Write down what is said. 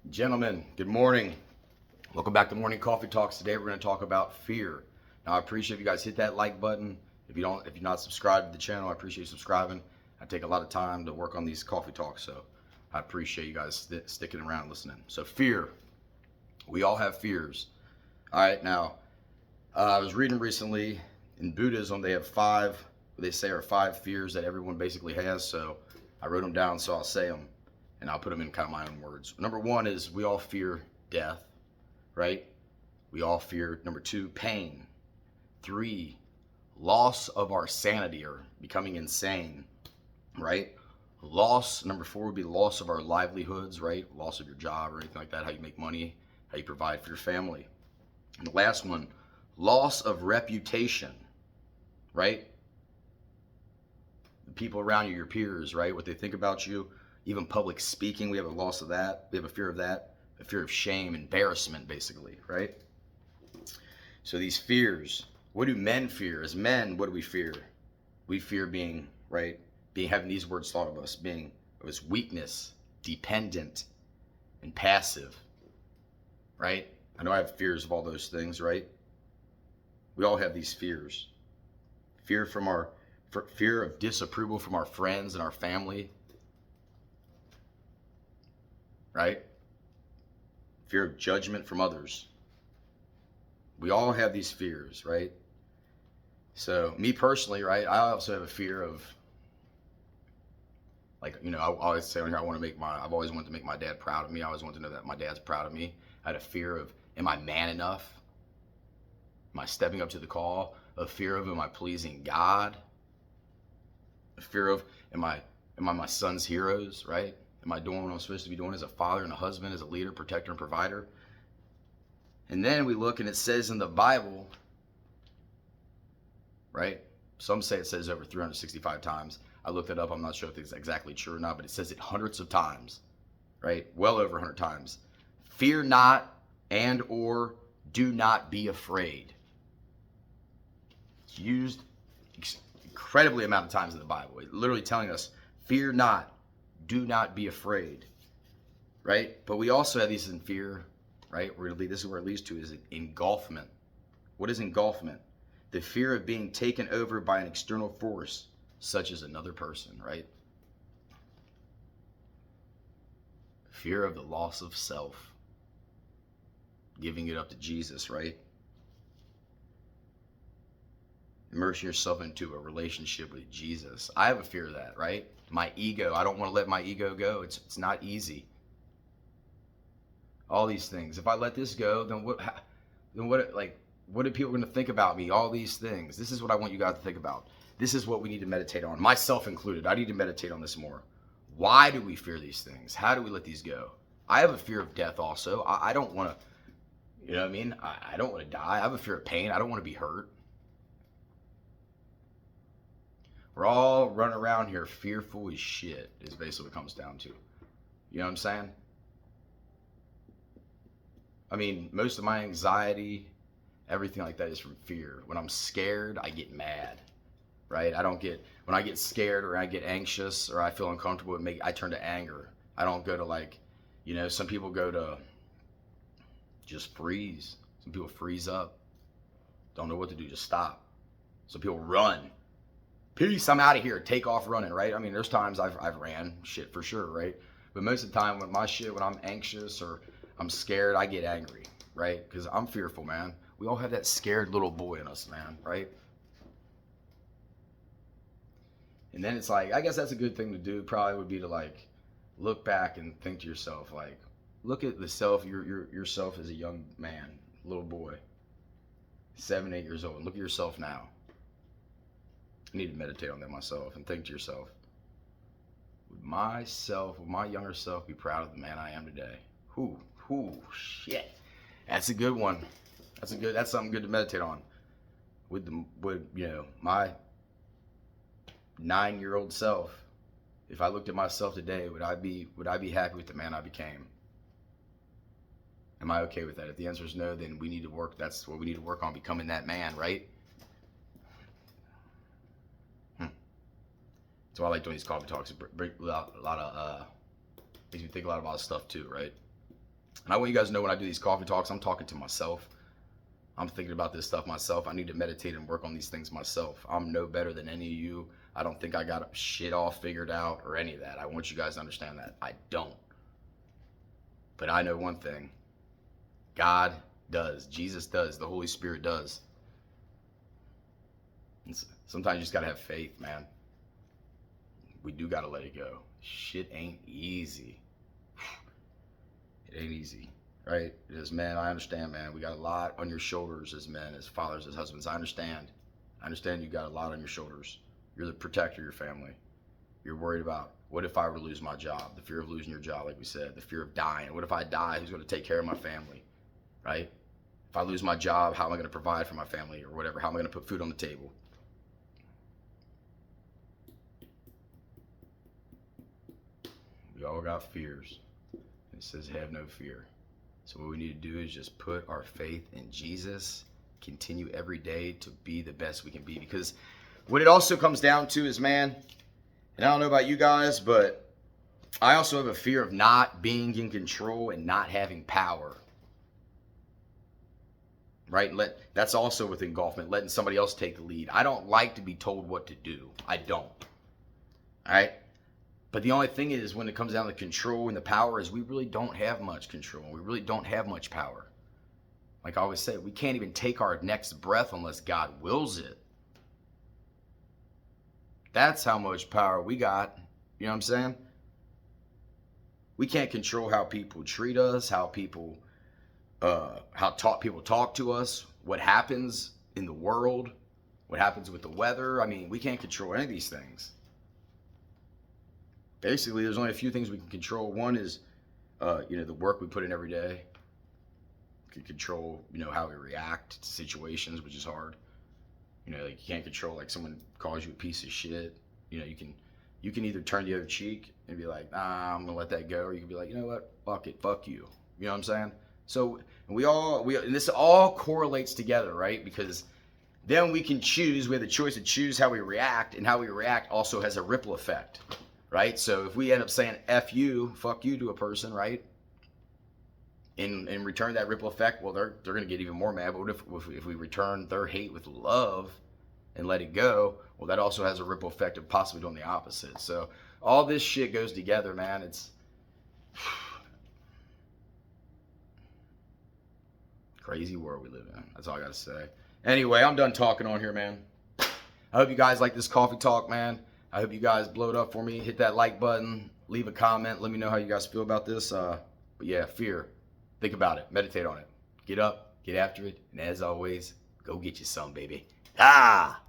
Gentlemen, good morning. Welcome back to Morning Coffee Talks. Today we're going to talk about fear. Now I appreciate if you guys hit that like button. If you're not subscribed to the channel, I appreciate you subscribing. I take a lot of time to work on these coffee talks, so I appreciate you guys sticking around listening. So fear, we all have fears. All right, now I was reading recently in Buddhism they have five. They say are five fears that everyone basically has. So I wrote them down, so I'll say them and I'll put them in kind of my own words. Number one is we all fear death, right? We all fear, number two, pain. Three, loss of our sanity or becoming insane, right? Loss, number four would be loss of our livelihoods, right? Loss of your job or anything like that, how you make money, how you provide for your family. And the last one, loss of reputation, right? The people around you, your peers, right? What they think about you, even public speaking, we have a loss of that. We have a fear of that, a fear of shame, embarrassment, basically, right? So these fears, what do men fear? As men, what do we fear? We fear being, right? Having these words thought of us, being of its weakness, dependent, and passive, right? I know I have fears of all those things, right? We all have these fears. Fear of disapproval from our friends and our family, right? Fear of judgment from others. We all have these fears, right? So me personally, right, I also have a fear of, like, I always say on here, I've always wanted to make my dad proud of me. I always want to know that my dad's proud of me. I had a fear of, am I man enough? Am I stepping up to the call? A fear of, am I pleasing God? A fear of, am I my son's heroes, right? Am I doing what I'm supposed to be doing as a father and a husband, as a leader, protector, and provider? And then we look and it says in the Bible, right? Some say it says over 365 times. I looked it up. I'm not sure if it's exactly true or not, but it says it hundreds of times, right? Well over 100 times. Fear not and or do not be afraid. It's used incredibly amount of times in the Bible. It's literally telling us, fear not, do not be afraid, right? But we also have these in fear, right? This is where it leads to, is engulfment. What is engulfment? The fear of being taken over by an external force, such as another person, right? Fear of the loss of self, giving it up to Jesus, right? Immersing yourself into a relationship with Jesus. I have a fear of that, right? My ego, I don't want to let my ego go. It's not easy. All these things. If I let this go, then what are people going to think about me? All these things. This is what I want you guys to think about. This is what we need to meditate on, myself included. I need to meditate on this more. Why do we fear these things? How do we let these go? I have a fear of death also. I don't want to, you know what I mean? I don't want to die. I have a fear of pain. I don't want to be hurt. We're all running around here fearful as shit, is basically what it comes down to. You know what I'm saying? I mean, most of my anxiety, everything like that is from fear. When I'm scared, I get mad, right? When I get scared or I get anxious or I feel uncomfortable, I turn to anger. I don't go to some people go to just freeze. Some people freeze up, don't know what to do, just stop. Some people run. Peace, I'm out of here, take off running, right? I mean, there's times I've ran shit for sure, right? But most of the time when I'm anxious or I'm scared, I get angry, right? Because I'm fearful, man. We all have that scared little boy in us, man, right? And then it's like, I guess that's a good thing to do, probably would be to look back and think to yourself, look at yourself as a young man, little boy, 7, 8 years old. Look at yourself now. I need to meditate on that myself and think to yourself, would my younger self be proud of the man I am today? Shit. That's a good one. That's something good to meditate on. Would my 9-year-old self, if I looked at myself today, would I be happy with the man I became? Am I okay with that? If the answer is no, then that's what we need to work on, becoming that man, right? So I like doing these coffee talks. It makes me think a lot about stuff too, right? And I want you guys to know when I do these coffee talks, I'm talking to myself. I'm thinking about this stuff myself. I need to meditate and work on these things myself. I'm no better than any of you. I don't think I got shit all figured out or any of that. I want you guys to understand that. I don't. But I know one thing. God does. Jesus does. The Holy Spirit does. And sometimes you just got to have faith, man. We do got to let it go. Shit ain't easy. It ain't easy. Right? It is, man. I understand, man. We got a lot on your shoulders as men, as fathers, as husbands. I understand. I understand you got a lot on your shoulders. You're the protector of your family. You're worried about, what if I were to lose my job? The fear of losing your job, like we said. The fear of dying. What if I die? Who's going to take care of my family? Right? If I lose my job, how am I going to provide for my family or whatever? How am I going to put food on the table? We all got fears. It says have no fear. So what we need to do is just put our faith in Jesus, continue every day to be the best we can be. Because what it also comes down to is, man, and I don't know about you guys, but I also have a fear of not being in control and not having power. Right? That's also with engulfment, letting somebody else take the lead. I don't like to be told what to do. I don't. All right? But the only thing is, when it comes down to control and the power, is we really don't have much control. We really don't have much power. Like I always say, we can't even take our next breath unless God wills it. That's how much power we got. You know what I'm saying? We can't control how people treat us, how people talk to us, what happens in the world, what happens with the weather. I mean, we can't control any of these things. Basically, there's only a few things we can control. One is, the work we put in every day. We can control, how we react to situations, which is hard. Like you can't control, like someone calls you a piece of shit. You can either turn the other cheek and be like, nah, I'm gonna let that go, or you can be like, you know what, fuck it, fuck you. You know what I'm saying? So and this all correlates together, right? Because then we can choose. We have the choice to choose how we react, and how we react also has a ripple effect. Right? So if we end up saying F you, fuck you to a person, right? In return, that ripple effect, well, they're going to get even more mad. But what if we return their hate with love and let it go? Well, that also has a ripple effect of possibly doing the opposite. So all this shit goes together, man. It's crazy world we live in. That's all I got to say. Anyway, I'm done talking on here, man. I hope you guys like this coffee talk, man. I hope you guys blow it up for me. Hit that like button. Leave a comment. Let me know how you guys feel about this. But yeah, fear. Think about it. Meditate on it. Get up. Get after it. And as always, go get you some, baby. Ah!